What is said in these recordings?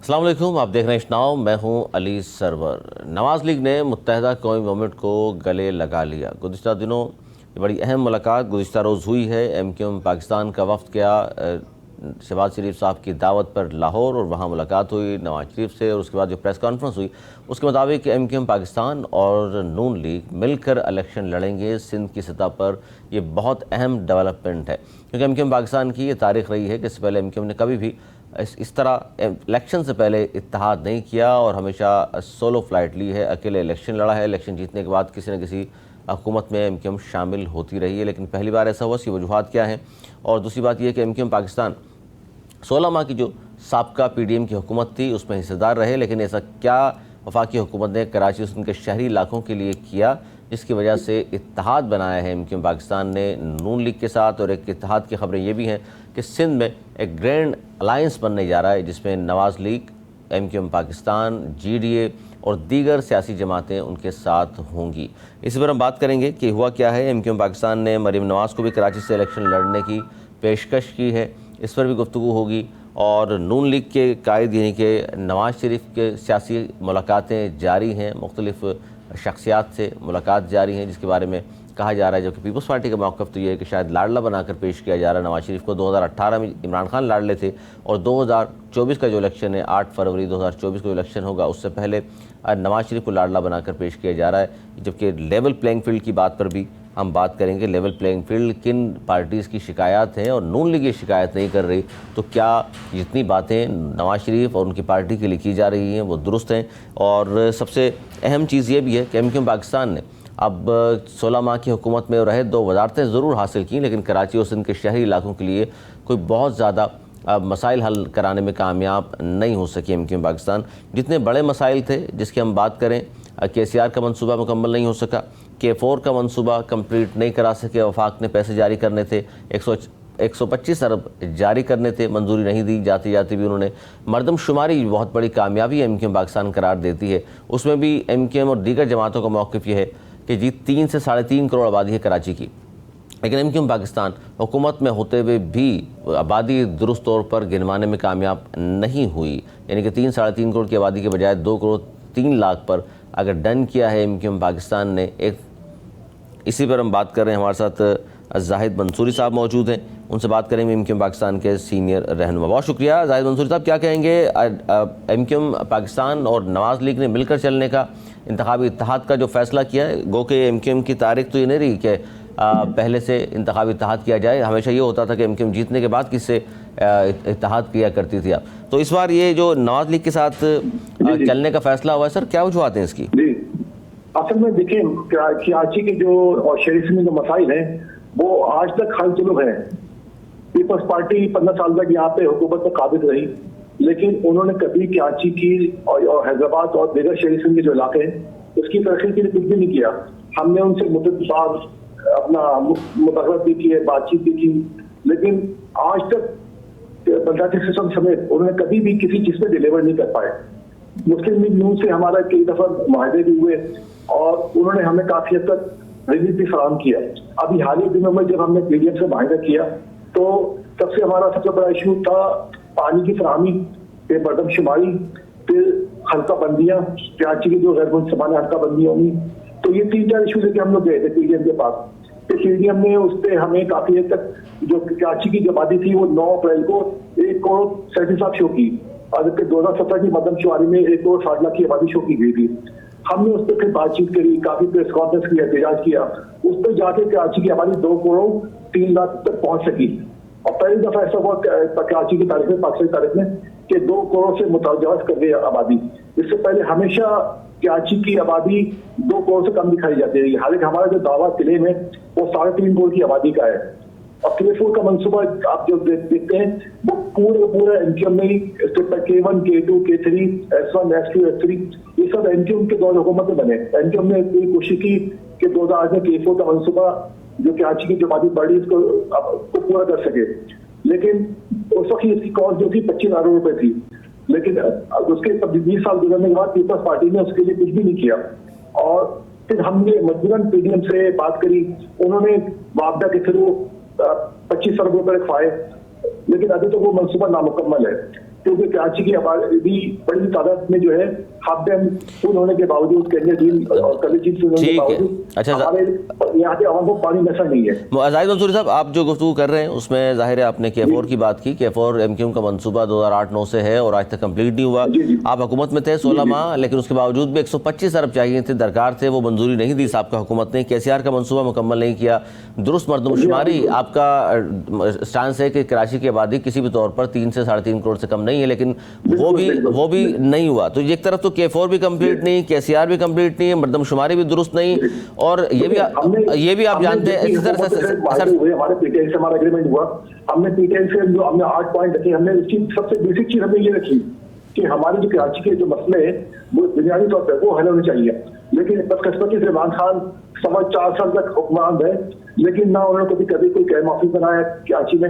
अस्सलाम वालेकुम, आप देख रहे हैं इश्नाव। मैं हूं अली सरवर। नवाज़ लीग ने मुत्तहदा कौमी मूवमेंट को गले लगा लिया। गुज़िश्ता दिनों बड़ी अहम मुलाकात गुज़िश्ता रोज़ हुई है। MQM पाकिस्तान का वफ़द गया शहबाज शरीफ साहब की दावत पर लाहौर और वहाँ मुलाकात हुई नवाज शरीफ से, और उसके बाद जो प्रेस कॉन्फ्रेंस हुई उसके मुताबिक MQM पाकिस्तान और नून लीग मिलकर इलेक्शन लड़ेंगे सिंध की सतह पर। ये बहुत अहम डेवलपमेंट है क्योंकि MQM पाकिस्तान की ये तारीख रही है कि इससे पहले MQM ने कभी भी इस तरह इलेक्शन से पहले इत्तेहाद नहीं किया और हमेशा सोलो फ्लाइट ली है, अकेले इलेक्शन लड़ा है। इलेक्शन जीतने के बाद किसी न किसी हुकूमत में MQM शामिल होती रही है, लेकिन पहली बार ऐसा हुआ। इसकी वजूहत क्या हैं? और दूसरी बात यह कि MQM पाकिस्तान 16 माह की जो साबका PDM की हुकूमत थी उसमें हिस्सेदार रहे, लेकिन ऐसा क्या वफाकी हुकूमत ने कराची और उनके शहरी इलाकों के लिए किया जिसकी वजह से इत्तेहाद बनाया है MQM पाकिस्तान ने नून लीग के साथ। और एक इत्तेहाद की खबरें ये भी हैं कि सिंध में एक ग्रैंड अलायंस बनने जा रहा है जिसमें नवाज़ लीग, MQM पाकिस्तान, GDA और दीगर सियासी जमातें उनके साथ होंगी। इसी पर हम बात करेंगे कि हुआ क्या है। MQM पाकिस्तान ने मरीम नवाज़ को भी कराची से इलेक्शन लड़ने की पेशकश की है, इस पर भी गुफ्तगू होगी। और नून लीग के कायद यानी कि नवाज शरीफ के सियासी मुलाकातें जारी हैं, मुख्तलिफ शख्सियात से मुलाकात जारी हैं जिसके बारे में कहा जा रहा है। जबकि पीपल्स पार्टी का मौक़िफ़ तो ये है कि शायद लाडला बनाकर पेश किया जा रहा है नवाज शरीफ को। 2018 में इमरान खान लाडले थे और 2024 का जो इलेक्शन है 8 फरवरी 2024 को इलेक्शन होगा उससे पहले नवाज शरीफ को लाडला बनाकर पेश किया जा रहा है। जबकि लेवल प्लेइंग फील्ड की बात पर भी हम बात करेंगे। लेवल प्लेइंग फील्ड किन पार्टीज़ की शिकायत हैं और नून लीग ये शिकायत नहीं कर रही, तो क्या जितनी बातें नवाज शरीफ और उनकी पार्टी के लिए की जा रही हैं वो दुरुस्त हैं? और सबसे अहम चीज़ ये भी है कि MQM पाकिस्तान ने अब 16 माह की हुकूमत में रहे 2 वज़ारतें ज़रूर हासिल की, लेकिन कराची और सिंध के शहरी इलाकों के लिए कोई बहुत ज़्यादा मसाइल हल कराने में कामयाब नहीं हो सकी MQM पाकिस्तान। जितने बड़े मसाइल थे जिसकी हम बात करें, KCR का मनसूबा मुकम्मल नहीं हो सका, K4 का मनसूबा कंप्लीट नहीं करा सके, वफाक ने पैसे जारी करने थे, 125 अरब जारी करने थे, मंजूरी नहीं दी, जाती जाती भी उन्होंने मरदमशुमारी बहुत बड़ी कामयाबी MQM पाकिस्तान करार देती है। उसमें भी MQM और दीगर जमातों का मौक़िफ़ यह है कि जी 3 से 3.5 करोड़ आबादी है कराची की, लेकिन MQM पाकिस्तान हुकूमत में होते हुए भी आबादी दुरुस्त तौर पर गिनवाने में कामयाब नहीं हुई। यानी कि 3-3.5 करोड़ की आबादी के बजाय 2 करोड़ 3 लाख पर अगर डन किया है MQM पाकिस्तान ने। एक इसी पर हम बात कर रहे हैं, हमारे साथ जाहिद मंसूरी साहब मौजूद हैं, उनसे बात करेंगे MQM पाकिस्तान के सीनियर रहनुमा। बहुत शुक्रिया जाहिद मंसूरी साहब। क्या कहेंगे, MQM पाकिस्तान और नवाज़ लीग ने मिलकर चलने का इंतखाबी इत्तेहाद का जो फैसला किया है, गो के MQM की तारीख तो ये नहीं रही कि पहले से इंतखाबी इत्तेहाद किया जाए। हमेशा ये होता था कि MQM जीतने के बाद किससे इत्तेहाद किया करती थी आप। तो इस बार ये जो नवाज़ लीग के साथ चलने का फैसला हुआ है, सर क्या वजूहत हैं इसकी? असल में देखिए, कराची के जो और शहरी में जो मसाइल हैं वो आज तक हल जुलूम है। पीपल्स पार्टी 15 साल तक यहाँ पे हुकूमत में काबिज रही, लेकिन उन्होंने कभी कराची की और हैदराबाद और दीगर शहरी के जो इलाके हैं उसकी तरक्की के लिए कुछ भी नहीं किया। हमने उनसे मुतबाद अपना मुताबिक भी की है, बातचीत भी की, लेकिन आज तक पंचायती सिस्टम समेत उन्होंने कभी भी किसी चीज पे डिलीवर नहीं कर पाए। मुस्लिम लीग नून से हमारा कई दफा मुआहदे भी हुए और उन्होंने हमें काफी हद तक रिलीफ भी फराहम किया। अभी हाल ही दिनों में जब हमने PDM से मुआहदा किया तो सबसे हमारा सबसे बड़ा इशू था पानी की फराहमी, फिर मरदमशुमारी, फिर हल्का बंदियां, कराची की जो गैर मुल्क हल्का बंदियां होंगी। तो ये 3-4 इशू लेके हम लोग गए थे PDM के पास। तो PDM ने उस पर हमें काफी हद तक जो कराची की आबादी थी वो 9 अप्रैल को 1 करोड़ 37 लाख शो की, और जबकि 2017 की मरदमशुमारी में 1 करोड़ 60 लाख की आबादी शो की गई थी। हमने उस पर फिर बातचीत करी, काफी प्रेस कॉन्फ्रेंस किया, एहतजाज किया। उस पर जाके कराची की आबादी 2 करोड़ 3 लाख तक पहुंच सकी। और पहली दफा ऐसा हुआ कराची की तारीख में, पाकिस्तानी तारीख में, कि 2 करोड़ से मुतजावज कर गई आबादी। इससे पहले हमेशा कराची की आबादी 2 करोड़ से कम दिखाई जाती है। हालांकि हमारा जो दावा क्लेम है वो 3.5 करोड़ की आबादी का है। और K4 का मनसूबा आप जो देखते हैं वो पूरा MQM में ही, K1, K2, K3, S1, S2, S3 ये सब MQM के दौर हुकूमत में बने। MQM ने पूरी कोशिश की कि 2008 में K4 का मनसूबा जो कराची की जो आबादी बढ़ी इसको पूरा कर सके, लेकिन उस वक्त इसकी कॉस्ट जो थी 25 अरब रुपए थी। लेकिन उसके 20 साल गुजरने के बाद पीपल्स पार्टी ने उसके लिए कुछ भी नहीं किया। और फिर हमने मजबूरन PDM से बात करी, उन्होंने मुआवजा के थ्रू 25 अरब रुपए रखवाए, लेकिन अभी तो वो मनसूबा नामुकम्मल है। क्योंकि कराची की आबादी बड़ी तादाद में जो है हाफ डैम फुल होने के बावजूद, कैरियर झील और कली झील फुल होने के बावजूद अच्छा, हमारे यहाँ के आवाम को पानी नशा नहीं है। जाहिद मंसूरी साहब, आप जो गुफ्तगू कर रहे हैं उसमें जाहिर है आपने K4 की बात की। K4 MQM का मंसूबा 2008-9 से है और आज तक कंप्लीट नहीं हुआ। आप हुकूमत में थे 16 माह, लेकिन उसके बावजूद भी 125 अरब चाहिए थे, दरकार थे, वो मंजूरी नहीं दी साहब का हुकूमत ने। KCR का मंसूबा मुकम्मल नहीं किया। दुरुस्त मरदमशुमारी आपका स्टांस है कि कराची की आबादी किसी भी तौर पर 3 से 3.5 करोड़ से कम नहीं है, लेकिन वो भी नहीं हुआ। तो एक तरफ तो K4 भी कंप्लीट नहीं, KCR भी कंप्लीट नहीं है, मरदमशुमारी भी दुरुस्त नहीं, और ये भी आप जानते हैं हमारे पीटीआई से हमारा एग्रीमेंट हुआ। हमने पीटीआई से जो हमने 8 पॉइंट रखे, हमने इसकी सबसे बेसिक चीज हमने ये रखी कि हमारे जो कराची के जो मसले हैं वो बुनियादी तौर पर वो हल होने चाहिए। लेकिन बदकिस्मती से इमरान खान 4.25 साल तक हुक्मरान रहे, लेकिन ना उन्होंने कभी कोई कैम ऑफिस बनाया कराची में,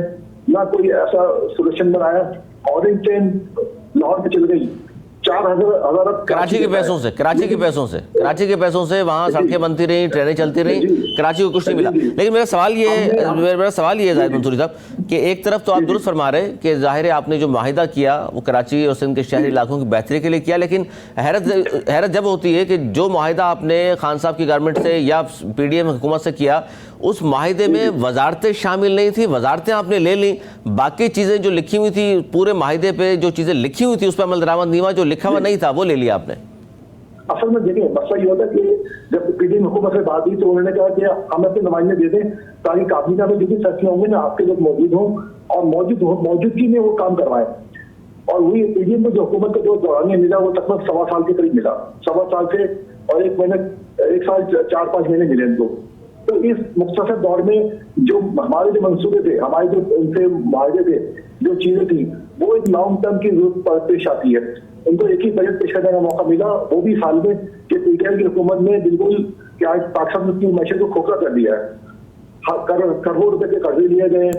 ना कोई ऐसा सोल्यूशन बनाया। ऑरेंज ट्रेन लाहौर में चल गई 4,000 कराची के पैसों से वहाँ सड़कें बनती रही, ट्रेनें चलती रही, कराची को कुछ नहीं मिला। लेकिन मेरा सवाल ये है जाहिद मंसूरी साहब कि एक तरफ तो आप दुरुस्त फरमा रहे कि जाहिर है आपने जो माहिदा किया वो कराची और सिंध के शहरी इलाकों की बेहतरी के लिए किया, लेकिन हैरत जब होती है कि जो माहिदा आपने खान साहब की गवर्नमेंट से या PDM हुकूमत से किया, उस माहिदे में वजारतें शामिल नहीं थी। वजारतें आपने ले ली, बाकी चीज़ें जो लिखी हुई थी पूरे माहिदे पे जो चीज़ें लिखी हुई थी उस पर अमल दरामद नहीं हुआ, जो लिखा हुआ नहीं था वो ले लिया आपने। असल में देखिए मसला ये होता है कि जब PDM हुकूमत से बात हुई तो उन्होंने कहा कि हम अपने नुमाइंदे दे दें ताकि काबीना में जो भी फैसले होंगे ना आपके लोग मौजूद हों और मौजूदगी में वो काम करवाएं। और वही PDM को जो हुकूमत का जो दौरानिया मिला वो तकरीबन 1.25 साल के करीब मिला, 1.25 साल से और 1 साल 4-5 महीने मिले इनको। तो इस मुख्तसर दौर में जो हमारे जो मंसूबे थे, हमारे जो उनसे माहिदे थे, जो चीजें थी, वो एक लॉन्ग टर्म की जरूरत पेश आती है। उनको एक ही बजट पेश करने का मौका मिला, वो भी साल में कि पीटीआई की हुकूमत ने बिल्कुल क्या पाकिस्तान की मैशत को खोखला कर दिया है। करोड़ रुपए के कर्जे लिए गए,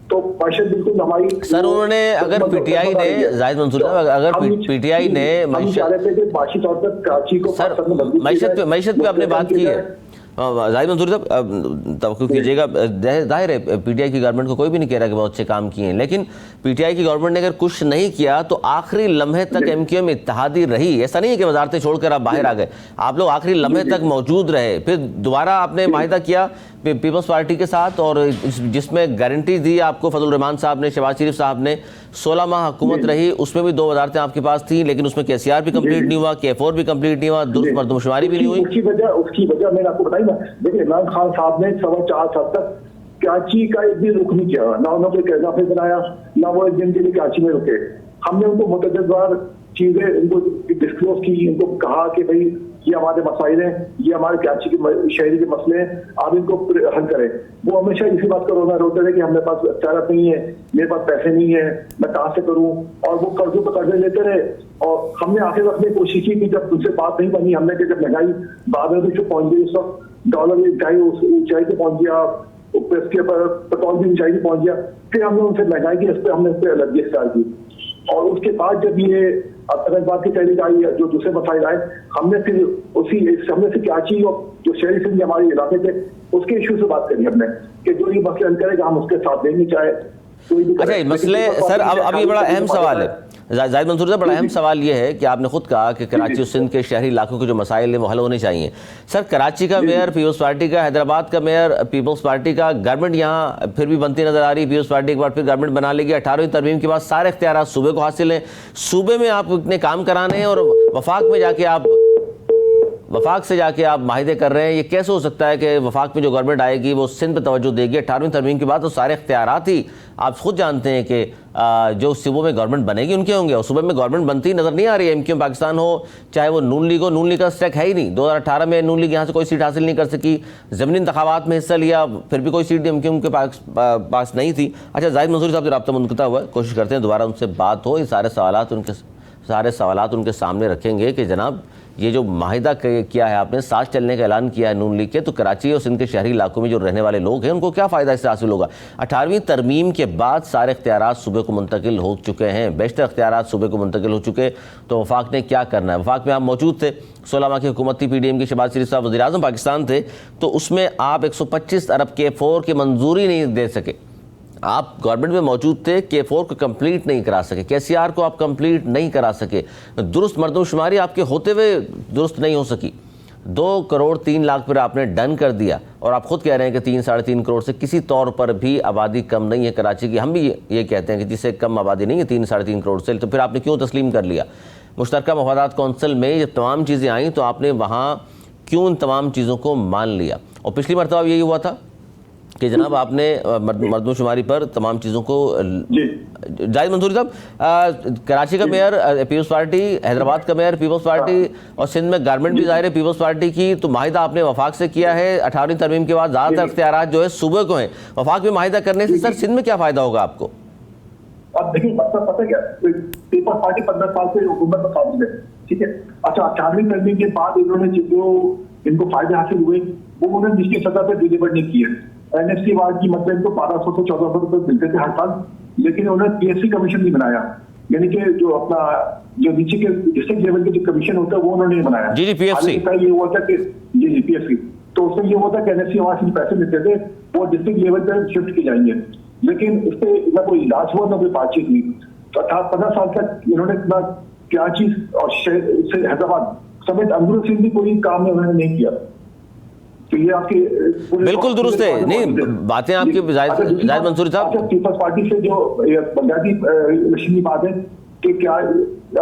तो मैशत बिल्कुल हमारी सर उन्होंने अगर पीटीआई ने जाहिद मंसूरी साहब अगर पीटीआई ने माशी तौर पर कराची को सर मैशत पे आपने बात की है जाहिद मंसूरी साहब, तवक्कुल कीजिएगा। जाहिर है पीटीआई की गवर्नमेंट को कोई भी नहीं कह रहा कि बहुत अच्छे काम किए हैं, लेकिन पीटीआई की गवर्नमेंट ने अगर कुछ नहीं किया तो आखिरी लम्हे तक MQM इत्तेहादी रही। ऐसा नहीं है कि वजारतें छोड़कर आप बाहर आ गए, आप लोग आखिरी लम्हे तक मौजूद रहे। फिर दोबारा आपने माहिदा किया पीपल्स पार्टी के साथ और जिसमें गारंटी दी आपको फजल रहमान साहब ने, शहबाज शरीफ साहब ने। 16 माह हुकूमत रही, उसमें भी 2 वजारतें आपके पास थी, लेकिन उसमें KCR भी कंप्लीट नहीं हुआ, K4 भी कंप्लीट नहीं हुआ, दुरुस्त मरदमशुमारी भी नहीं हुई। उसकी वजह मैंने आपको बताई ना। देखिए इमरान खान साहब ने 4.25 साल तक कराची का एक भी रुख नहीं किया, ना उन्होंने कोई कैसा ऑफिस बनाया, ना वो एक दिन के लिए कराची में रुके। हमने उनको मुतअद्दिद चीजें उनको डिस्क्लोज की, उनको कहा कि भाई ये हमारे मसाइल हैं, ये हमारे कराची के शहरी के मसले हैं, आप इनको हल करें। वो हमेशा इसी बात का रोते थे कि हमारे पास चारत नहीं है, मेरे पास पैसे नहीं है, मैं कहाँ से करूँ, और वो कर्जों पर कर्जे लेते रहे। और हमने आखिर वक्त में कोशिश की कि जब उनसे बात नहीं बनी, हमने जब महंगाई बाद में भी पहुंच गई, उस वक्त डॉलर ऊंचाई पे पहुंच गया, उसके पेट्रोल भी ऊंचाई पे पहुंच गया, फिर हमने उनसे महंगाई की हमने उस पर अलर्जी स्टार्ट की। और उसके बाद जब ये आतंकवाद की तहरीक आई, जो दूसरे मसाइल आए, हमने फिर कराची और जो शहरी सिंध हमारे इलाके थे उसके इशू से बात करी हमने कि जो ये मसले हल करेगा हम उसके साथ देंगे, चाहे कोई भी। अच्छा मसले सर अब ये बड़ा अहम सवाल है जाहिद मंसूरी साहब, बड़ा अहम सवाल ये है कि आपने खुद कहा कि कराची और सिंध के शहरी इलाकों के जो मसाइल हैं वो हल होने चाहिए। सर कराची का मेयर पीपल्स पार्टी का, हैदराबाद का मेयर पीपल्स पार्टी का, गवर्नमेंट यहाँ फिर भी बनती नजर आ रही है। पीपल्स पार्टी के बाद फिर गवर्नमेंट बना लेगी। 18वीं तरमीम के बाद सारे इख्तियारात सूबे को हासिल हैं, सूबे में आप इतने काम कराने हैं और वफाक में जाके आप वफाक से जाके आप माहिदे कर रहे हैं। ये कैसे हो सकता है कि वफाक में जो गवर्नमेंट आएगी वो सिंध पर तवज्जो देगी? 18वीं तरमीम के बाद तो सारे इख्तियारात ही आप खुद जानते हैं कि जो सूबों में गवर्नमेंट बनेगी उनके होंगे, और सूबे में गवर्नमेंट बनती नज़र नहीं आ रही है। MQM पाकिस्तान हो चाहे वो नून लीग हो, नून लीग का स्टेक है ही नहीं। 2018 में नून लीग यहाँ से कोई सीट हासिल नहीं कर सकी, ज़मीनी इंतखाबात में हिस्सा लिया, फिर भी कोई सीट MQM के पास नहीं थी। अच्छा जाहिद मंसूरी साहब से रब्ता मुनक़ता हुआ, कोशिश करते हैं दोबारा उनसे बात हो, ये सारे सवालात उनके सामने रखेंगे कि जनाब ये जो माहिदा किया है आपने, साथ चलने का ऐलान किया है नून लीग के, तो कराची और सिंध के शहरी इलाकों में जो रहने वाले लोग हैं उनको क्या फ़ायदा इससे हासिल होगा? 18वीं तरमीम के बाद सारे इख्तियारात सूबे को मुंतकिल हो चुके हैं, बेशतर इख्तियारात सूबे को मुंतकिल हो चुके, तो वफाक ने क्या करना है? वफाक में आप मौजूद थे, 16 माह की हुकूमत थी PDM की, शहबाज शरीफ साहब वज़ीर आज़म पाकिस्तान थे, तो उसमें आप 125 अरब K4 की मंजूरी नहीं दे सके। आप गवर्नमेंट में मौजूद थे, K4 को कंप्लीट नहीं करा सके, KCR को आप कंप्लीट नहीं करा सके, दुरुस्त मरदमशुमारी आपके होते हुए दुरुस्त नहीं हो सकी, 2 करोड़ 3 लाख पर आपने डन कर दिया और आप खुद कह रहे हैं कि 3 साढ़े 3 करोड़ से किसी तौर पर भी आबादी कम नहीं है कराची की। हम भी ये कहते हैं कि जिससे कम आबादी नहीं है 3 साढ़े 3 करोड़ से, तो फिर आपने क्यों तस्लीम कर लिया? मुश्तरका मफादात कौंसिल में जब तमाम चीज़ें आई तो आपने वहाँ क्यों इन तमाम चीज़ों को मान लिया? और पिछली मरतबा यही हुआ था कि जनाब आपने मरदमशुमारी पर तमाम चीज़ों को जाहिद मंसूरी साहब, कराची का मेयर पीपल्स पार्टी, हैदराबाद का मेयर पीपल्स पार्टी और सिंध में गवर्नमेंट भी ज़ाहिर है पीपल्स पार्टी की, तो माहिदा आपने वफाक से किया है। 18वीं तरमीम के बाद ज़्यादातर इख्तियारात जो है सूबे को हैं, वफाक में माहिदा करने से सर सिंध में क्या फ़ायदा होगा आपको? अब देखिए मतलब पता क्या, पीपल्स पार्टी 15 साल से हुकूमत में काबिज है, ठीक है। अच्छा 18वीं तरमीम के बाद इन्होंने जो इनको फायदे हासिल हुए वो उन्होंने निश्चित सतह पर डिलीवर नहीं किए। NFC वार्ड की मतलब इनको 1200 से 1400 रुपए मिलते थे हर साल, लेकिन उन्होंने PSC कमीशन नहीं बनाया, यानी कि जो अपना जो नीचे के डिस्ट्रिक्ट लेवल के जो कमीशन होता है वो उन्होंने नहीं बनाया। जी PFC ये हुआ था कि जी PFC, तो उसमें ये हुआ था कि NFC वार्ड से पैसे मिलते थे वो डिस्ट्रिक्ट लेवल पर शिफ्ट किए जाएंगे, लेकिन उस पर न कोई इलाज हुआ न कोई बातचीत हुई। तो 15 साल तक इन्होंने ना कराची और हैदराबाद समेत अंदरूनी सिंध भी कोई काम उन्होंने नहीं किया। तो ये आपके बिल्कुल दुरुस्त है, नहीं बातें आपकी जाहिद मंसूरी साहब। पीपल्स पार्टी से जो बुनियादी इलेक्शन की बात है कि क्या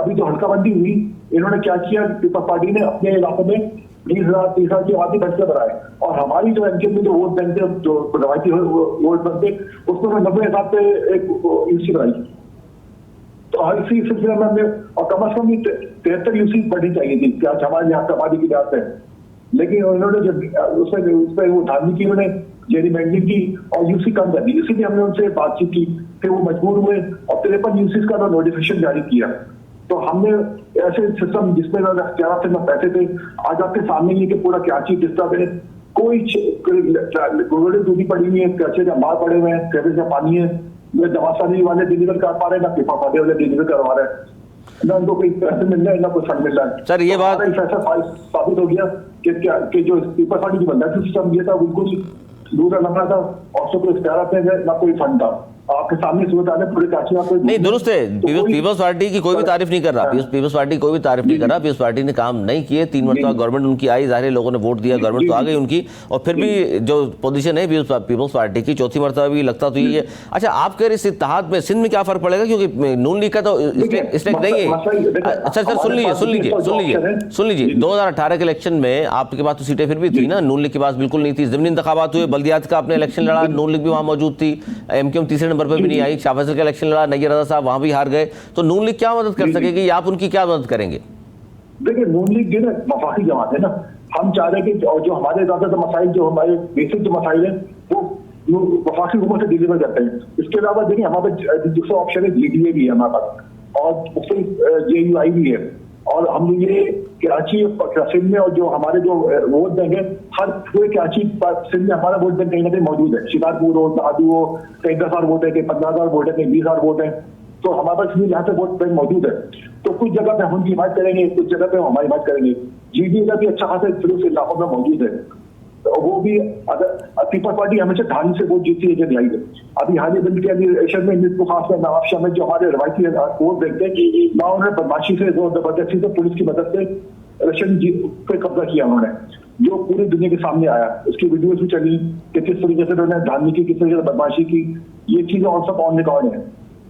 अभी जो हल्काबंदी हुई इन्होंने क्या किया, पीपल्स पार्टी ने अपने इलाके में 20,000 30,000 की आबादी बच्चे बनाए और हमारी जो एमके में जो वोट बैंक थे, जो रवायती वोट बनते उसमें 90,000 पे एक यूसी बनाई। तो हर इसी सिलसिले में हमने और कम से कम 73 यूसी बढ़नी चाहिए थी क्या हमारे यहाँ आबादी की बात है, लेकिन उन्होंने जब उसमें वो धारनी की, उन्होंने जेरीमैंडरिंग की और यूसी कम कर दी, इसीलिए हमने उनसे बातचीत की, फिर वो मजबूर हुए और 53 यूसी का नोटिफिकेशन जारी किया। तो हमने ऐसे सिस्टम जिसमें ना अख्तियार थे ना पैसे थे, आज आपके सामने ये कि पूरा कराची डिस्टर्ब है, कोई गोल्डन दूधी पड़ी हुई है, कराची का माल पड़े हुए हैं, कैसे का पानी है, दवासानी वाले डिलीवर कर पा रहे हैं ना पेपर पार्टी वाले डिलीवर करवा रहे हैं, ना उनको कोई पैसे मिल रहे हैं ना कोई फंड मिल रहा है। सर ये बात ऐसा साबित हो गया कि जो पेपर पार्टी जो बंदा सिस्टम ये था बिल्कुल दूर लग रहा था और उसको कोई इख्तियार ना कोई फंड था। आपके सामने सूरत आने पूरे कराची में नहीं दुरुस्त है। पीपल्स पार्टी की कोई भी तारीफ नहीं कर रहा, पीपल्स पार्टी कोई भी तारीफ नहीं कर रहा, पीपल्स पार्टी ने काम नहीं किए, 3 मरतबा गवर्नमेंट उनकी आई, जाहिर है लोगों ने वोट दिया, गवर्नमेंट तो आ गई उनकी, और फिर भी जो पोजीशन है पीपल्स पार्टी की चौथी मरतबा भी लगता तो ये है। अच्छा आप कह रहे इस इत्तेहाद में सिंध में क्या फर्क पड़ेगा, क्योंकि नून लीग का तो स्टेक नहीं है। अच्छा सर सुन लीजिए 2018 के इलेक्शन में आपके पास तो सीटें फिर भी थी ना, नून लीग के पास बिल्कुल नहीं थी। ज़मीनी इंतखाबात हुए, बल्दियात का आपने इलेक्शन लड़ा, नून लीग भी वहाँ मौजूद थी, MQM तीसरे नंबर पर भी नहीं आई, शाहफैसल का इलेक्शन लड़ा, नैयर रज़ा साहब वहां भी हार गए, तो नून लीग क्या मदद कर सकेगी या आप उनकी क्या मदद करेंगे? देखिए नून लीग जो ना वफाकी जमात है ना, हम चाह रहे हैं कि और जो हमारे ज्यादातर मसाइल जो हमारे बेसिक जो मसाइल है वो वफाकी हुकूमत से डिलीवर करते हैं। इसके अलावा देखिए हमारे दूसरा ऑप्शन है GDA भी है हमारे पास और उससे JUI भी है, और हम ये कराची सिंध में और जो हमारे जो वोट बैंक है हर पूरे कराची सिंध में हमारा वोट बैंक कहीं ना कहीं मौजूद है। शिकारपुर हो, दादू हो, कहीं 10,000 वोट है, कहीं 15,000 वोट है, कहीं 20,000 वोट है, तो हमारे पास यहाँ पे वोट बैंक मौजूद है। तो कुछ जगह पे हम उनकी हिमायत करेंगे, कुछ जगह पे हमारी हिमायत करेंगे। GDA का भी अच्छा खासा फिर इलाकों में मौजूद है, तो वो भी अगर पीपल्स पार्टी हमेशा धानी से वोट जीती है जब आई है। अभी हाल ही बिल के इलेक्शन में खास में नवाब शाह में जो हमारे रवायती वोट देखते हैं ना, उन्होंने बदमाशी से जबरदस्ती से पुलिस की मदद से इलेक्शन पे कब्जा किया उन्होंने, जो पूरी दुनिया के सामने आया। उसकी वीडियोज भी चली कि किस तरीके से उन्होंने धानी की, किस तरीके से बदमाशी की, ये चीजें और सब ऑन रिकॉर्ड है।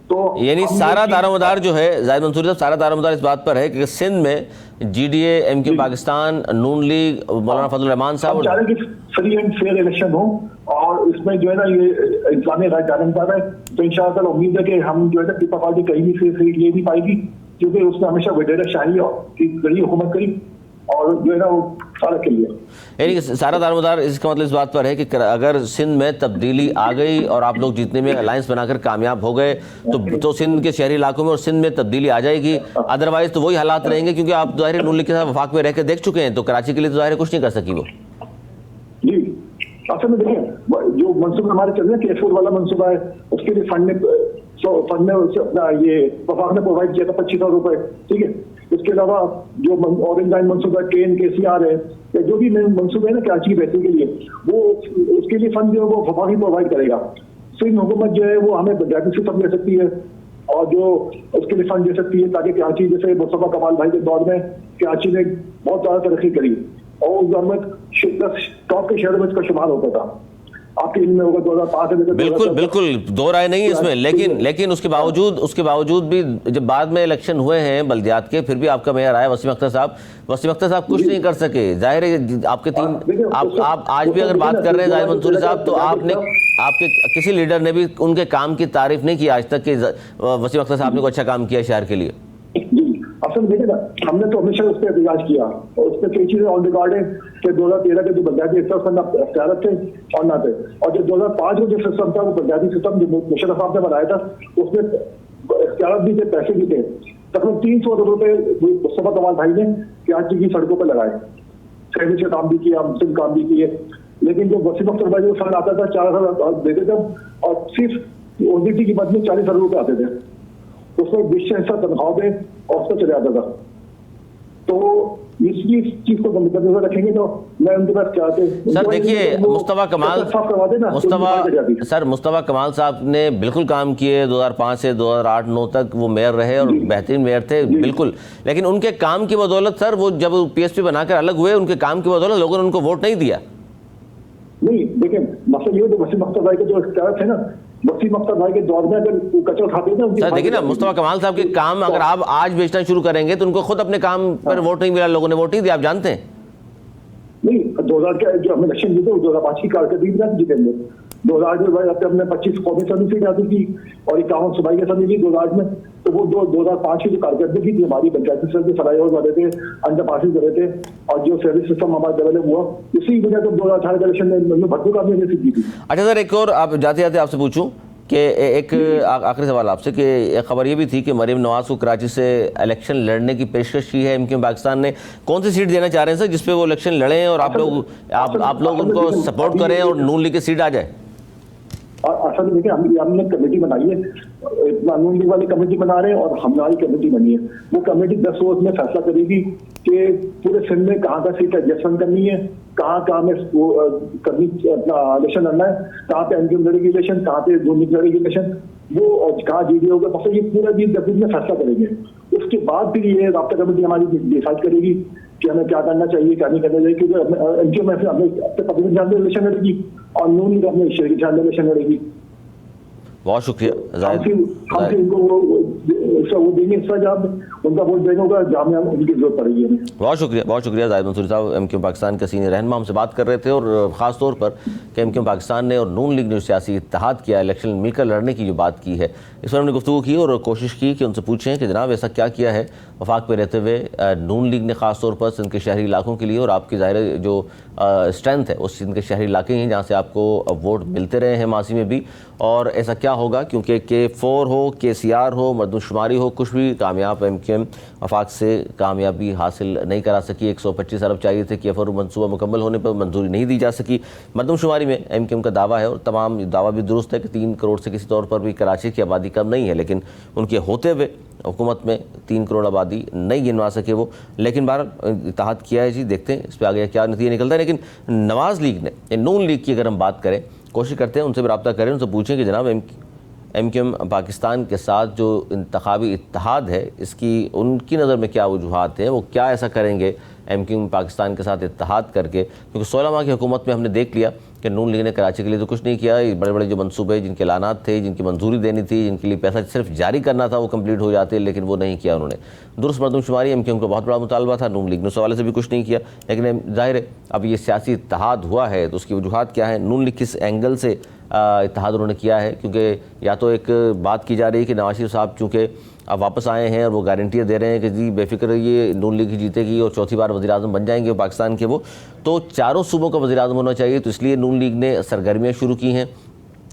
तो यानी सारा दारोमदार जो है जाहिद मंसूरी साहब, सारा दारोमदार इस बात पर है कि सिंध में GDA, MQ पाकिस्तान, नून लीग, मौलाना फजल रहमान साहब चाह रहे कि फ्री एंड फेयर इलेक्शन हो और इसमें जो है ना ये इस्लामी राय दारोमदार है, तो इंशाअल्लाह उम्मीद है कि हम जो है ना पीपल्स पार्टी कहीं भी सीट ले भी पाएगी, क्योंकि उसने हमेशा वडेरा शाही की हुकूमत करी और जो है ना वो सारा के लिए। यानी सारा दारोमदार इसका मतलब इस बात पर है कि अगर सिंध में तब्दीली आ गई और आप लोग जीतने में अलायंस बनाकर कामयाब हो गए तो सिंध के शहरी इलाकों में और सिंध में तब्दीली आ जाएगी, अदरवाइज तो वही हालात रहेंगे, क्योंकि आप ज़ाहिर नून लीग के साथ वफाक में रह के देख चुके हैं, तो कराची के लिए तो ज़ाहिर कुछ नहीं कर सकी वो। जी असल में देखिए जो मनसूबा हमारे चल रहे हैं K4 वाला मनसूबा है, उसके लिए फंड में अपना ये वफाक ने प्रोवाइड किया था 25,000 रुपए, ठीक है। इसके अलावा जो ऑरेंज लाइन मनसूबा ट्रेन KCR है या जो भी मनसूबे है ना कराची की बेहतरी के लिए, वो उसके लिए फंड जो है वो वफाक ही प्रोवाइड करेगा। सिंध हुकूमत जो है वो हमें पंजाबी सिस्टम दे सकती है और जो उसके लिए फंड दे सकती है, ताकि कराची जैसे मुस्तफा कमाल भाई के दौर में कराची ने बहुत ज्यादा तरक्की करी और उस दौर में टॉप के शहरों में इसका शुमार होता था। आपके इनमें होगा 2005 से लेकर बिल्कुल बिल्कुल, दो राय नहीं है इसमें, लेकिन उसके बावजूद भी जब बाद में इलेक्शन हुए हैं बल्दियात के, फिर भी आपका मेयर आया वसीम अख्तर साहब कुछ नहीं कर सके। जाहिर है आपके तीन आप आज भी अगर बात कर रहे हैं जाहिर मंसूरी साहब, तो आपके किसी लीडर ने भी उनके काम की तारीफ नहीं की आज तक कि वसीम अख्तर साहब ने कोई अच्छा काम किया शहर के लिए। असल देखे ना, हमने तो हमेशा उस पर एहतजाज किया और उस पर कई चीजें ऑन रिकॉर्ड है कि 2013 के जो पंजाबी अख्तियारत थे और ना थे, और जो 2005 में जो सिस्टम था वो पंजाबी सिस्टम जो मुशर्रफ साहब ने बनाया था उसमें अख्तियारत भी थे, पैसे भी थे। तकरीबन 300 करोड़ रुपए मुस्तफा कमाल भाई ने कराची की सड़कों पर लगाए, सैनिक से काम भी किया, मुस्लिम काम भी किए। लेकिन जो वसीम अख्तर भाई को फंड आता था 4,000 देते थे और सिर्फ ओडीटी की मद में 40,000 रुपए आते थे, उसमें 20% हिस्सा तनख्वाह पे और उसका चले आता था। तो इस चीज को नजर रखेंगे तो मैं उनके पास क्या सर देखिए मुस्तफा कमाल साहब ने बिल्कुल काम किए, 2005 से 2008-9 तक वो मेयर रहे और बेहतरीन मेयर थे बिल्कुल, लेकिन उनके काम की बदौलत सर वो जब पीएसपी बनाकर अलग हुए, उनके काम की बदौलत लोगों ने उनको वोट नहीं दिया। नहीं देखिए, मसला ये तो वसीम अख्तर भाई के जो इख्तियार थे ना, वसीम अख्तर भाई के दौर में अगर कचरा खाते थे सर, देखिए ना मुस्तफा कमाल साहब के काम अगर आप आज बेचना शुरू करेंगे तो उनको खुद अपने काम पर वोट नहीं मिला, लोगों ने वोट नहीं दिया, आप जानते हैं। नहीं 2000 के जो हमने इलेक्शन जीते 2005 की कारकर्दगी में जीतेंगे। 2008 में भाई हमने 25 कौमी असम्बली सीट आती थी और 51 सूबाई असम्बली थी 2008 में, तो वो 2005 की जो कारकर्दगी थी हमारी पंचायती स्तर के फराइज वाले थे, अंडर पासिस करे थे और जो सर्विस सिस्टम हमारा डेवलप हुआ, इसी वजह से 2018 के इलेक्शन में भरपूर कामयाबी सीट जीती। अच्छा सर, एक और आप जाते जाते आपसे पूछूं कि एक आखिरी सवाल आपसे कि एक खबर ये भी थी कि मरीम नवाज को कराची से इलेक्शन लड़ने की पेशकश की है एमक्यूएम पाकिस्तान ने। कौन सी सीट देना चाह रहे हैं सर जिस पे वो इलेक्शन लड़ें और आप लोग उनको सपोर्ट करें और नून लीग की सीट आ जाए? असल देखिए, हमने कमेटी बनाई है, नून लीग वाली कमेटी बना रहे हैं और हमारी कमेटी बनी है। वो कमेटी 10 रोज में फैसला करेगी कि पूरे सिंध में कहाँ का सीट एडजस्टमेंट करनी है, कहाँ में करनी अपना इलेक्शन लड़ना है, कहाँ पे एमक्यूएम लड़ेगी इलेक्शन, कहाँ पे नून लीग लड़ेगी इलेक्शन, वो और कहाँ जीडी होगा, मतलब ये पूरा 10 दिन में फैसला करेंगे। उसके बाद फिर ये राब्ता कमेटी हमारी डिसाइड करेगी कि हमें क्या करना चाहिए क्या नहीं करना चाहिए, क्योंकि एमक्यूएम अपने पब्लिक जान में इलेक्शन लड़ेगी और नून लीग अपने शहरी जान में इलेक्शन लड़ेगी। बहुत शुक्रिया हमसे इनको वो देंगे उनका वोट देने होगा जहाँ में उनकी जरूरत पड़ेगी। बहुत शुक्रिया जाहिद मंसूरी साहब, एमक्यूएम पाकिस्तान के सीनियर रहनुमा हमसे बात कर रहे थे और ख़ास तौर पर कि एमक्यूएम पाकिस्तान ने और नून लीग ने सियासी इत्तेहाद किया, इलेक्शन मिलकर लड़ने की जो बात की है, इस पर हमने गुफ्तगू की और कोशिश की कि उनसे पूछें कि जनाब ऐसा क्या किया है वफाक पे रहते हुए नून लीग ने ख़ास तौर पर सिंध के शहरी इलाकों के लिए, और आपकी ज़ाहिर जो स्ट्रेंथ है उस सिंध के शहरी इलाके हैं जहाँ से आपको वोट मिलते रहे हैं माजी में भी, और ऐसा क्या होगा क्योंकि K4 हो, KCR हो, मरदमशुमारी हो, कुछ भी कामयाब एमक्यूएम वफाक से कामयाबी हासिल नहीं करा सकी। 125 अरब चाहिए थे, K4 मनसूबा मुकम्मल होने पर मंजूरी नहीं दी जा सकी। मरदमशुमारी में एमक्यूएम का दावा है और तमाम दावा भी दुरुस्त है कि 3 करोड़ से किसी तौर पर भी कराची की आबादी कम नहीं है, लेकिन उनके होते हुए हुकूमत में 3 करोड़ आबादी नहीं गिनवा सके वो, लेकिन बहरहाल इत्तेहाद किया है जी, देखते हैं इस पर आगे क्या नतीजा निकलता है। लेकिन नवाज़ लीग ने, नून लीग की अगर हम बात करें, कोशिश करते हैं उनसे भी रब्ता करें, उनसे पूछें कि जनाब एमक्यूएम पाकिस्तान के साथ जो इंतखाबी इत्तेहाद है इसकी उनकी नज़र में क्या वजूहात हैं, वो क्या ऐसा करेंगे एमक्यूएम पाकिस्तान के साथ इत्तेहाद करके, क्योंकि 16 माह की हुकूमत में हमने देख लिया कि नून लीग ने कराची के लिए तो कुछ नहीं किया। बड़े बड़े जो मनसूबे जिनके ऐलानात थे, जिनकी मंजूरी देनी थी, जिनके लिए पैसा सिर्फ जारी करना था वो कंप्लीट हो जाते, लेकिन वो नहीं किया उन्होंने। दुरुस्त मरदमशुमारी एमक्यूएम का बहुत बड़ा मुतालबा था, नून लीग ने उस हवाले से भी कुछ नहीं किया, लेकिन जाहिर है अब ये सियासी इत्तेहाद हुआ है तो उसकी वजूहात क्या है, नून लीग किस एंगल से इत्तेहाद उन्होंने किया है, क्योंकि या तो एक बात की जा रही है कि नवाज शरीफ साहब चूँकि अब वापस आए हैं और वो गारंटियाँ दे रहे हैं कि जी बेफिक्र ये नून लीग जीतेगी और चौथी बार वज़ीर आज़म बन जाएंगे पाकिस्तान के, वो तो चारों सूबों का वज़ीर आज़म होना चाहिए, तो इसलिए नून लीग ने सरगर्मियाँ शुरू की हैं।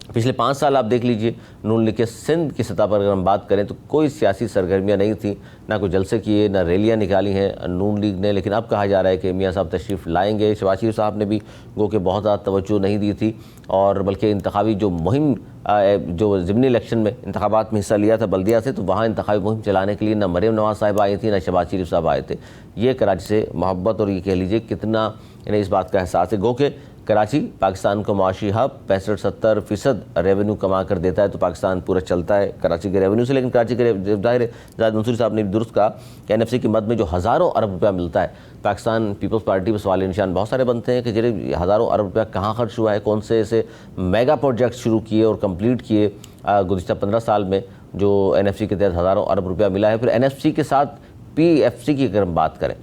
पिछले 5 साल आप देख लीजिए, नून लीग के सिंध की सतह पर अगर हम बात करें तो कोई सियासी सरगर्मियाँ नहीं थी, ना कोई जलसे किए, ना रैलियाँ निकाली हैं नून लीग ने, लेकिन अब कहा जा रहा है कि मियाँ साहब तशरीफ़ लाएंगे। शहबाज शरीफ साहब ने भी गो के बहुत ज़्यादा तवज्जो नहीं दी थी, और बल्कि इंतखाबी जो मुहिम जो ज़िमनी इलेक्शन में इंतखाबात में हिस्सा लिया था बल्दिया से, तो वहाँ इंतखाबी मुहिम चलाने के लिए ना मरीम नवाज़ साहब आई थी, ना शहबाज शरीफ साहब आए थे। ये कराची से मोहब्बत और ये कह लीजिए कितना इन्हें इस बात का एहसास है, गो के कराची पाकिस्तान को मुआशी हब 65-70% रेवेन्यू कमा कर देता है, तो पाकिस्तान पूरा चलता है कराची के रेवेन्यू से। लेकिन कराची के जाहिर है जाहिद मंसूरी साहब ने भी दुरुस्त कहा कि NFC की मद में जो हज़ारों अरब रुपया मिलता है, पाकिस्तान पीपल्स पार्टी पर सवाल निशान बहुत सारे बनते हैं कि जिन्हें हज़ारों अरब रुपया कहाँ खर्च हुआ है, कौन से ऐसे मेगा प्रोजेक्ट शुरू किए और कंप्लीट किए गुज़िश्ता 15 साल में जो NFC के तहत हज़ारों अरब रुपया मिला है। फिर NFC के साथ PFC की अगर हम बात करें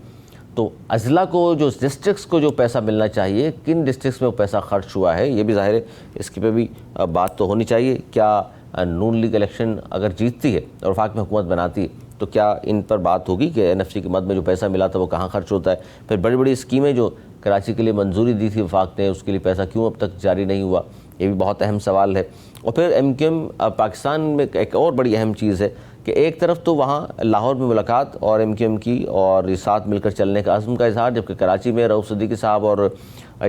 तो अजला को जो डिस्ट्रिक्ट्स को जो पैसा मिलना चाहिए, किन डिस्ट्रिक्ट्स में वो पैसा खर्च हुआ है, ये भी ज़ाहिर है इसके पे भी बात तो होनी चाहिए। क्या नून लीग इलेक्शन अगर जीतती है और वफाक में हुकूमत बनाती है तो क्या इन पर बात होगी कि NFC की मद में जो पैसा मिला था वो कहाँ खर्च होता है। फिर बड़ी बड़ी स्कीमें जो कराची के लिए मंजूरी दी थी वफाक ने, उसके लिए पैसा क्यों अब तक जारी नहीं हुआ, ये भी बहुत अहम सवाल है। और फिर MQM पाकिस्तान में एक और बड़ी अहम चीज़ है कि एक तरफ तो वहाँ लाहौर में मुलाकात और MQM की और साथ मिलकर चलने का अज़्म का इजहार, जबकि कराची में रऊफ़ सिद्दीकी साहब और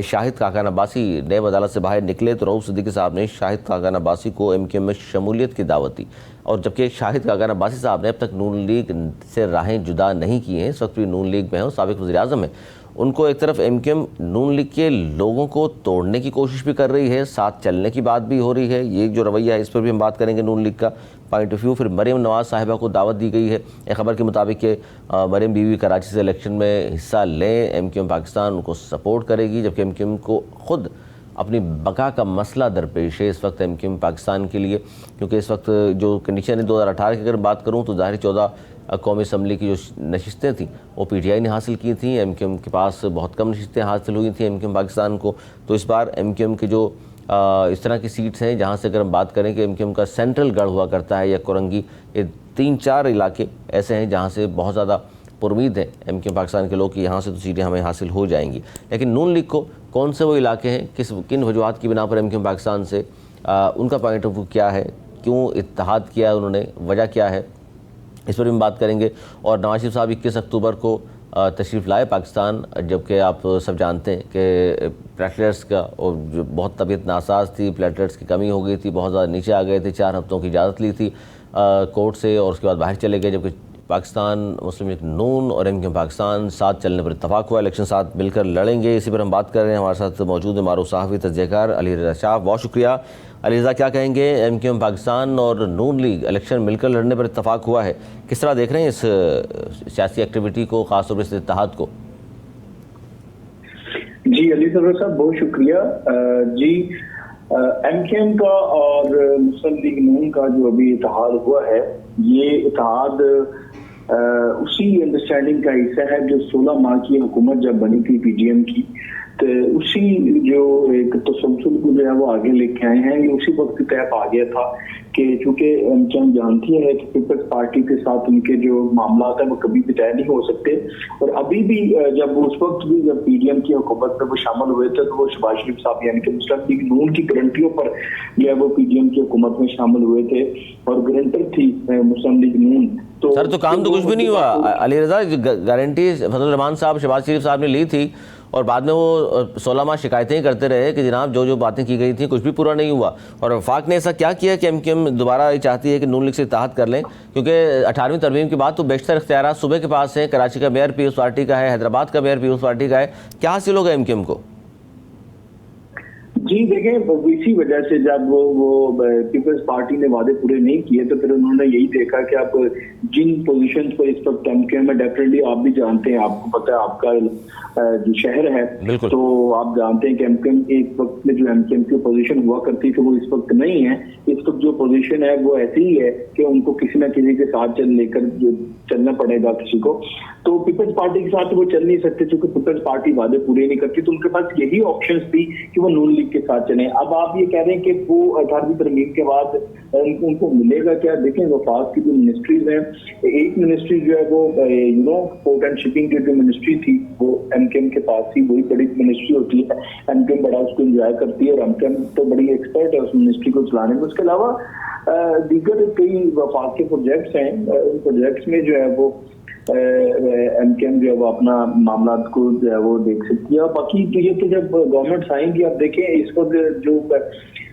शाहिद खाकान अब्बासी नैब अदालत से बाहर निकले तो रऊफ़ सिद्दीकी साहब ने शाहिद खाकान अब्बासी को MQM में शमूलियत की दावत दी। और जबकि शाहिद खाकान अब्बासी साहब ने अब तक नून लीग से राहें जुदा नहीं की हैं, इस वक्त भी नून लीग में हैं और साबिक़ वज़ीर-ए-आज़म हैं। उनको एक तरफ MQM नून लीग के लोगों को तोड़ने की कोशिश भी कर रही है, साथ चलने की बात भी हो रही है। ये जो रवैया है इस पर भी हम बात करेंगे, नून लीग का पॉइंट ऑफ व्यू। फिर मरीम नवाज़ साहिबा को दावत दी गई है एक खबर के मुताबिक कि मरीम बीवी कराची से इलेक्शन में हिस्सा लें, MQM पाकिस्तान उनको सपोर्ट करेगी, जबकि MQM को ख़ुद अपनी बका का मसला दरपेश है इस वक्त MQM पाकिस्तान के लिए, क्योंकि इस वक्त जो कंडीशन है 2018 की अगर बात करूँ तो ज़ाहिर 14 कौमी असम्बली की जो नशिस्तें थी वो PTI ने हासिल की थी, MQM के पास बहुत कम नशिस्तें हासिल हुई थी MQM पाकिस्तान को। तो इस बार MQM के जो इस तरह की सीट्स हैं जहाँ से अगर हम बात करें कि MQM का सेंट्रल गढ़ हुआ करता है या कोरंगी, ये 3-4 इलाके ऐसे हैं जहाँ से बहुत ज़्यादा पुरुमीद है MQM पाकिस्तान के लोग कि यहाँ से तो सीटें हमें हासिल हो जाएंगी। लेकिन नून लीग को कौन से वो इलाके हैं, किन वजूहात की बिना पर MQM पाकिस्तान से उनका पॉइंट ऑफ व्यू क्या है, क्यों इत्तेहाद किया उन्होंने, वजह क्या है, इस पर भी हम बात करेंगे। और नवाज शरीफ साहब 21 अक्टूबर को तशरीफ़ लाए पाकिस्तान, जबकि आप सब जानते हैं कि प्लेटलेट्स का और जो बहुत तबीयत नासाज थी, प्लेटलेट्स की कमी हो गई थी, बहुत ज़्यादा नीचे आ गए थे, 4 हफ्तों की इजाज़त ली थी कोर्ट से और उसके बाद बाहर चले गए। जबकि पाकिस्तान मुस्लिम लीग नून और MQM पाकिस्तान साथ चलने पर इत्तफाक हुआ, इलेक्शन साथ मिलकर लड़ेंगे। इसी पर हम बात कर रहे हैं। हमारे साथ मौजूद है मारूफ सहाफ़ी तजज़ियाकार अली रज़ा शाह, बहुत शुक्रिया। अली रज़ा, क्या कहेंगे, MQM पाकिस्तान और नून लीग इलेक्शन मिलकर लड़ने पर इत्तफाक हुआ है, किस तरह देख रहे हैं इस सियासी एक्टिविटी को, ख़ासतौर पर इस इत्तेहाद को? जी अली सरवर साहब, बहुत शुक्रिया। जी MQM का और मुस्लिम लीग नून का जो अभी इत्तेहाद हुआ है, ये इत्तेहाद उसी अंडरस्टैंडिंग का हिस्सा है जो 16 माह की हुकूमत जब बनी थी PGM की, तो उसी जो एक तसलसल को जो है वो आगे लेके आए हैं। ये उसी वक्त तय आ गया था कि चूंकि MQM जानती है कि पीपल्स पार्टी के साथ उनके जो मामला है वो कभी भी तय नहीं हो सकते। और अभी भी जब उस वक्त भी जब PDM की हुकूमत में वो शामिल हुए थे तो वो शहबाज शरीफ साहब यानी कि मुस्लिम लीग नून की गारंटियों पर जो है वो PDM की हुकूमत में शामिल हुए थे और गारंटर थी मुस्लिम लीग नून। तो सर, तो काम तो कुछ भी नहीं हुआ अली रज़ा। गारंटी फजल रहमान साहब, शहबाज शरीफ साहब ने ली थी और बाद में वो 16 माह शिकायतें ही करते रहे कि जनाब जो जो बातें की गई थी कुछ भी पूरा नहीं हुआ। और वफाक ने ऐसा क्या किया कि MQM दोबारा चाहती है कि नून लीग से इत्तेहाद कर लें, क्योंकि 18वीं तरमीम के बाद तो बेशतर इख्तियारात सूबे के पास हैं। कराची का मेयर पीपल्स पार्टी का है, हैदराबाद का मेयर पीपल्स पार्टी का है, क्या हासिल होगा MQM को? जी देखें, इसी वजह से जब वो पीपल्स पार्टी ने वादे पूरे नहीं किए तो फिर उन्होंने यही देखा कि आप जिन पोजीशंस पर इस वक्त MQM में, डेफिनेटली आप भी जानते हैं, आपको पता है आपका जो शहर है, तो आप जानते हैं कि MQM एक वक्त में जो MQM की पोजीशन हुआ करती थी वो इस वक्त नहीं है। इस वक्त जो पोजीशन है वो ऐसी ही है कि उनको किसी न किसी के साथ लेकर चलना पड़ेगा किसी को। तो पीपल्स पार्टी के साथ वो चल नहीं सकते क्योंकि पीपल्स पार्टी वादे पूरे नहीं करती, तो उनके पास यही ऑप्शंस थी कि वो नून लीग के साथ चले। अब आप ये कह रहे हैं कि वो 18वीं तरमीम के बाद उनको मिलेगा क्या? देखें, वफाक की जो मिनिस्ट्रीज हैं, एक मिनिस्ट्री जो है वो पोर्ट एंड शिपिंग की जो मिनिस्ट्री थी वो MQM के पास थी, वही बड़ी मिनिस्ट्री होती है। MQM बड़ा उसको एंजॉय करती है और MQM तो बड़ी एक्सपर्ट है उस मिनिस्ट्री को चलाने में। उसके अलावा दीगर कई वफाक के प्रोजेक्ट्स हैं, उन प्रोजेक्ट्स में जो है वो MQM जो है वो अपना मामला को जो है वो देख सकती है। बाकी तो ये तो जब गवर्नमेंट आएंगी, आप देखें इस वक्त जो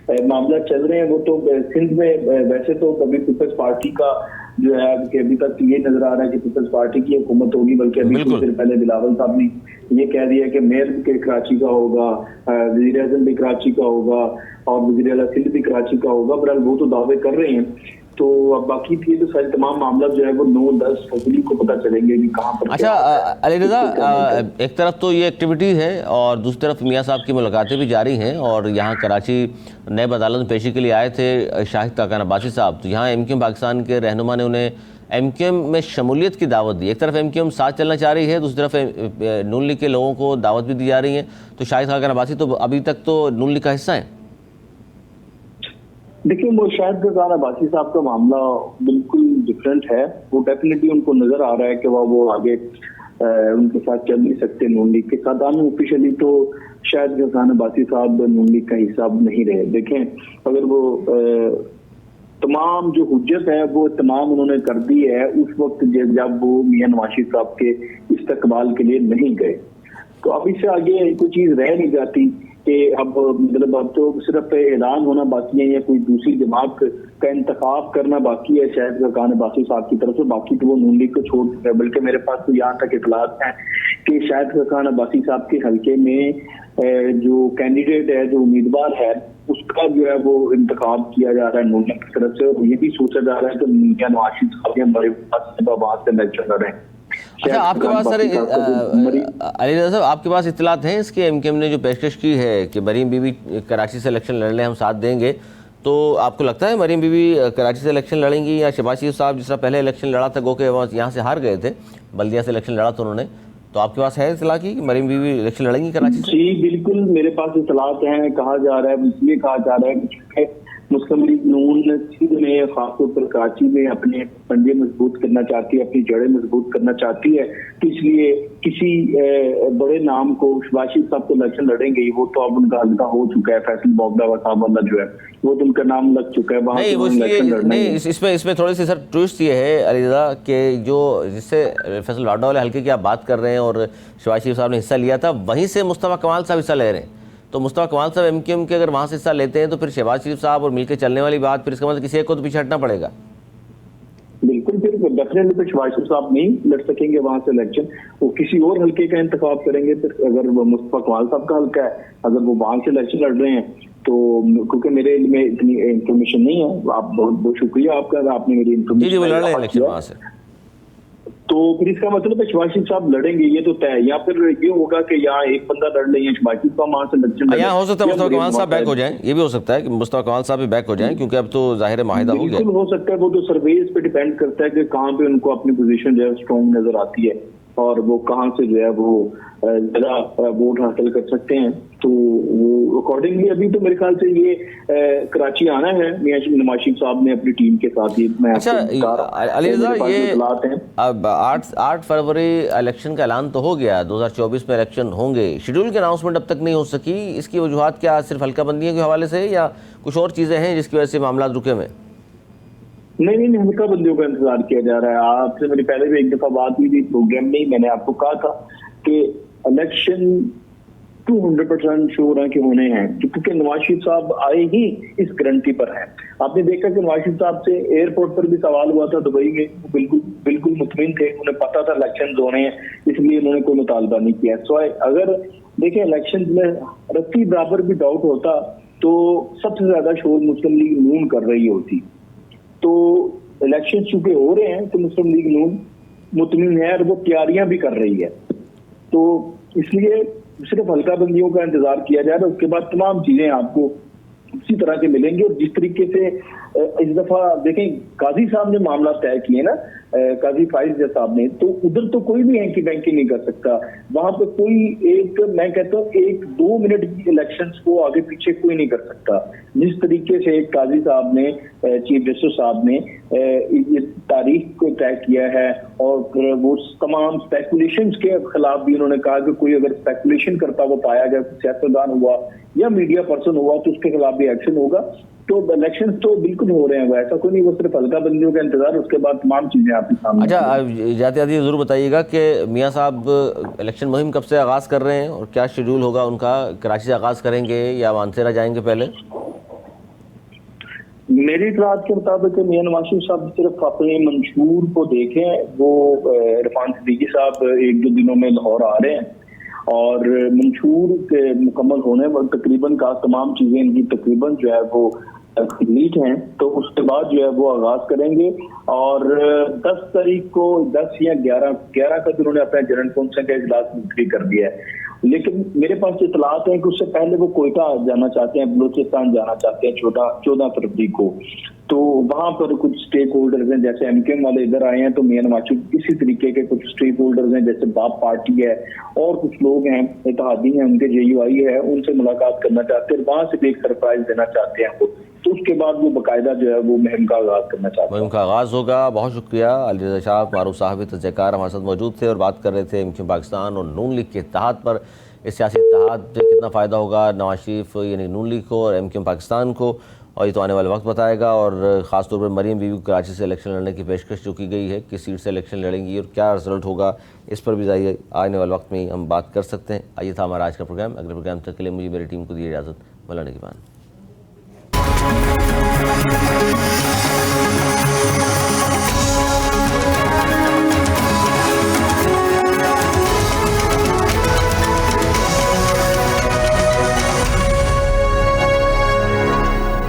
मामला चल रहे हैं वो तो सिंध में वैसे तो कभी पीपल्स पार्टी का जो है कि अभी तक ये नजर आ रहा है कि पीपल्स पार्टी की हुकूमत होगी, बल्कि अभी कुछ देर पहले बिलावल साहब ने ये कह दिया कि मेयर के कराची का होगा, वजीर आजम भी कराची का होगा और वजीर आला सिंध भी कराची का होगा। बहरहाल वो तो दावे कर रहे हैं, तो अब बाकी थी तो सारे तमाम मामला जो है वो 9-10 फरवरी को पता चलेंगे कि कहाँ पर। अच्छा अली रज़ा, एक तरफ तो ये एक्टिविटी है और दूसरी तरफ मियाँ साहब की मुलाकातें भी जारी हैं और यहाँ कराची नए अदालत में पेशी के लिए आए थे शाहिद काकान अब्बासी साहब, तो यहाँ एमक्यूएम पाकिस्तान के रहनुमा ने उन्हें एमक्यूएम में शमूलियत की दावत दी। एक तरफ एमक्यूएम साथ चलना चाह रही है, दूसरी तरफ नून लीग के लोगों को दावत भी दी जा रही है, तो शाहिद काकान अब्बासी तो अभी तक तो नून लीग का हिस्सा है। देखिए, वो शाहिद काकान अब्बासी साहब का मामला बिल्कुल डिफरेंट है। वो डेफिनेटली उनको नजर आ रहा है कि वो आगे उनके साथ चल नहीं सकते नून लीग के साथ। ऑफिशियली तो शाहिद काकान अब्बासी साहब नून लीग का हिस्सा नहीं रहे। देखें, अगर वो तमाम जो हुज्जत है वो तमाम उन्होंने कर दी है उस वक्त जब वो मियां नवाज साहब के इस्तकबाल के लिए नहीं गए, तो अब इससे आगे कोई चीज रह नहीं जाती कि अब मतलब अब तो सिर्फ ऐलान होना बाकी है या कोई दूसरी जमात का इंतखाब करना बाकी है शायद काकान अब्बासी साहब की तरफ से। बाकी तो वो नून लीग को छोड़ चुका है, बल्कि मेरे पास तो यहाँ तक इतलात है कि शायद काकान अब्बासी साहब के हल्के में जो कैंडिडेट है, जो उम्मीदवार है, उसका जो है वो इंतखाब किया जा रहा है नून लीग की तरफ से। और ये भी सोचा जा रहा है कि मियां नवाज साहब या हमारे पास वहां से इलेक्शन लड़े। अच्छा, आपके पास सर अली रज़ा साहब, आपके पास इत्तलात हैं इसके एमक्यूएम ने जो पेशकश की है कि मरीम बीबी कराची से इलेक्शन लड़ लें, हम साथ देंगे, तो आपको लगता है मरीम बीबी कराची से इलेक्शन लड़ेंगी या शहबाज शरीफ साहब जिस तरह पहले इलेक्शन लड़ा था, गो के यहाँ से हार गए थे, बल्दिया से इलेक्शन लड़ा था उन्होंने, तो आपके पास है इत्तला की मरीम बीबी इलेक्शन लड़ेंगी कराची से? जी बिल्कुल, मेरे पास इत्तलात हैं। कहा जा रहा है, इसलिए कहा जा रहा है कि मुस्लिम लीग नून सिंध में खासतौर पर कराची में अपने पंजे मजबूत करना चाहती है, अपनी जड़ें मजबूत करना चाहती है, तो इसलिए किसी बड़े नाम को शहबाज शरीफ साहब को इलेक्शन लड़ेंगे ही। वो तो अब उनका हल्का हो चुका है, फैसल बॉगदा साहब वाला जो है वो तो उनका नाम लग चुका है, वहाँ इसमें थोड़ी सी सर ट्विस्ट ये है अली रज़ा कि जो जिससे फैसल बॉगदा वाले हल्के की आप बात कर रहे हैं और शहबाज शरीफ साहब ने हिस्सा लिया था, वहीं से मुस्तफ़ा कमाल साहब हिस्सा ले रहे हैं, तो मुस्तफ़ा कमाल साहब एमक्यूएम के अगर वहाँ से हिस्सा लेते हैं तो फिर शहबाज शरीफ साहब और मिलकर चलने वाली बात, फिर इसका मतलब किसी एक को तो पीछे हटना पड़ेगा। बिल्कुल, फिर डेफिनेटली फिर शहबाज शरीफ साहब नहीं लड़ सकेंगे वहां से इलेक्शन, वो किसी और हल्के का इंतखाब करेंगे। फिर अगर वो मुस्तफ़ा कमाल साहब का हल्का है, अगर वो वहां से इलेक्शन लड़ रहे हैं, तो क्योंकि मेरे में इतनी इंफॉर्मेशन नहीं है, आप बहुत बहुत शुक्रिया आपका, आपने मेरी इंफॉर्मेशन। तो फिर इसका मतलब है शहबाज शरीफ साहब लड़ेंगे, ये तो तय है। या फिर ये होगा कि यहाँ एक बंदा लड़ ले, शहबाज शरीफ साहब वहां से इलेक्शन, यहाँ हो सकता है मुस्तफ़ा कमाल साहब बैक हो जाएं, ये भी हो सकता है कि मुस्तफ़ा कमाल साहब भी बैक हो जाएं, क्योंकि अब तो जाहिर माहिदा हो गया। बिल्कुल हो सकता है, वो तो सर्वेज पे डिपेंड करता है कि कहाँ पे उनको अपनी पोजीशन जो है स्ट्रॉन्ग नजर आती है और वो कहाँ से जो है वो ज्यादा वोट हासिल कर सकते हैं। तो वो अकॉर्डिंगली अभी तो मेरे ख्याल से ये कराची आना है मियां नवाज शरीफ साहब ने अपनी टीम के साथ। ये मैं अच्छा अली रज़ा, ये अब 8 फरवरी इलेक्शन का ऐलान तो हो गया, 2024 में इलेक्शन होंगे, शेड्यूल की अनाउंसमेंट अब तक नहीं हो सकी, इसकी वजूहत क्या सिर्फ हल्का बंदियों के हवाले से या कुछ और चीज़ें हैं जिसकी वजह से मामला रुके हुए? नहीं, हल्का बंदियों का इंतजार किया जा रहा है। आपसे मेरी पहले भी एक दफा बात हुई थी प्रोग्राम में, मैंने आपको कहा था कि इलेक्शन 200% श्योर है कि होने हैं, क्योंकि नवाज शरीफ साहब आए ही इस गारंटी पर हैं। आपने देखा कि नवाज शरीफ साहब से एयरपोर्ट पर भी सवाल हुआ था दुबई में, बिल्कुल मुतमिन थे, उन्हें पता था इलेक्शन होने हैं, इसलिए उन्होंने कोई मुतालबा नहीं किया। सो अगर देखें इलेक्शन में रत्ती बराबर भी डाउट होता तो सबसे ज्यादा शोर मुस्लिम लीग नून कर रही होती। तो इलेक्शन चूंकि हो रहे हैं तो मुस्लिम लीग नून मुतमिन है और वो तैयारियां भी कर रही है, तो इसलिए सिर्फ हल्का बंदियों का इंतजार किया जा रहा है। उसके बाद तमाम चीजें आपको उसी तरह के मिलेंगे। और जिस तरीके से इस दफा देखें काजी साहब ने मामला तय किए ना, काजी फाइज साहब ने, तो उधर तो कोई भी हैंकी बैंकी नहीं कर सकता। वहां पे कोई एक, मैं कहता हूँ 1-2 मिनट की इलेक्शंस को आगे पीछे कोई नहीं कर सकता। जिस तरीके से काजी साहब ने, चीफ जस्टिस साहब ने इस तारीख को तय किया है और वो तमाम स्पेकुलेशंस के खिलाफ भी उन्होंने कहा कि कोई अगर स्पेकुलेशन करता हुआ पाया गया, सियासतदान हुआ या मीडिया पर्सन हुआ, तो उसके खिलाफ भी एक्शन होगा। तो इलेक्शन तो बिल्कुल हो रहे हैं, ऐसा कोई नहीं, वो सिर्फ हल्का बंदियों का इंतजार, उसके बाद तमाम चीजें आपके सामने। अच्छा, जाते जाते जरूर बताइएगा कि मियां साहब इलेक्शन मुहिम कब से आगाज़ कर रहे हैं और क्या शेड्यूल होगा उनका? कराची से आगाज़ करेंगे या मानसेरा जाएंगे पहले? मेरी इतलात के मुताबिक मियां नवाज शरीफ साहब सिर्फ अपने मंशूर को देखें। वो इरफान सिद्दीकी साहब एक दो दिनों में लाहौर आ रहे हैं और मंशूर के मुकम्मल होने पर तकरीबन का तमाम चीजें इनकी तकरीबन जो है वो कंप्लीट हैं, तो उसके बाद जो है वो आगाज करेंगे। और 10 तारीख को 10 या 11 का उन्होंने अपना जनरल कौंसिल का इजलास मुलतवी कर दिया है। लेकिन मेरे पास इतलात है कि उससे पहले वो कोयटा जाना चाहते हैं, बलूचिस्तान जाना चाहते हैं 14 फरवरी को। तो वहां पर कुछ स्टेक होल्डर्स हैं, जैसे एमकेएम वाले इधर आए हैं, तो मियां नवाज शरीफ इसी तरीके के कुछ स्टेक होल्डर्स हैं, जैसे बाप पार्टी है और कुछ लोग हैं इत्तेहादी हैं, उनके JUI है, उनसे मुलाकात करना चाहते हैं, वहां से भी एक सरप्राइज देना चाहते हैं वो। तो उसके बाद वो बाकायदा जो है वो मुहिम का आगाज करना चाहते हैं। मुहिम का आगाज़ होगा। बहुत शुक्रिया अली रज़ा शाह, मारूफ साहब तजकार हमारे साथ मौजूद थे और बात कर रहे थे MQM पाकिस्तान और नून लीग के इत्तेहाद पर। इस सियासी इत्तेहाद से कितना फ़ायदा होगा नवाज शरीफ यानी नून लीग को और MQM पाकिस्तान को, और ये तो आने वाला वक्त बताएगा। और ख़ासतौर पर मरीम बीवी को कराची से इलेक्शन लड़ने की पेशकश जो की गई है, किस सीट से इलेक्शन लड़ेंगी और क्या रिजल्ट होगा, इस पर भी आने वाले वक्त में हम बात कर सकते हैं। आइए था हमारा आज का प्रोग्राम। अगले प्रोग्राम तक के लिए मुझे मेरी टीम को दी इजाज़त। मौलाना की बात।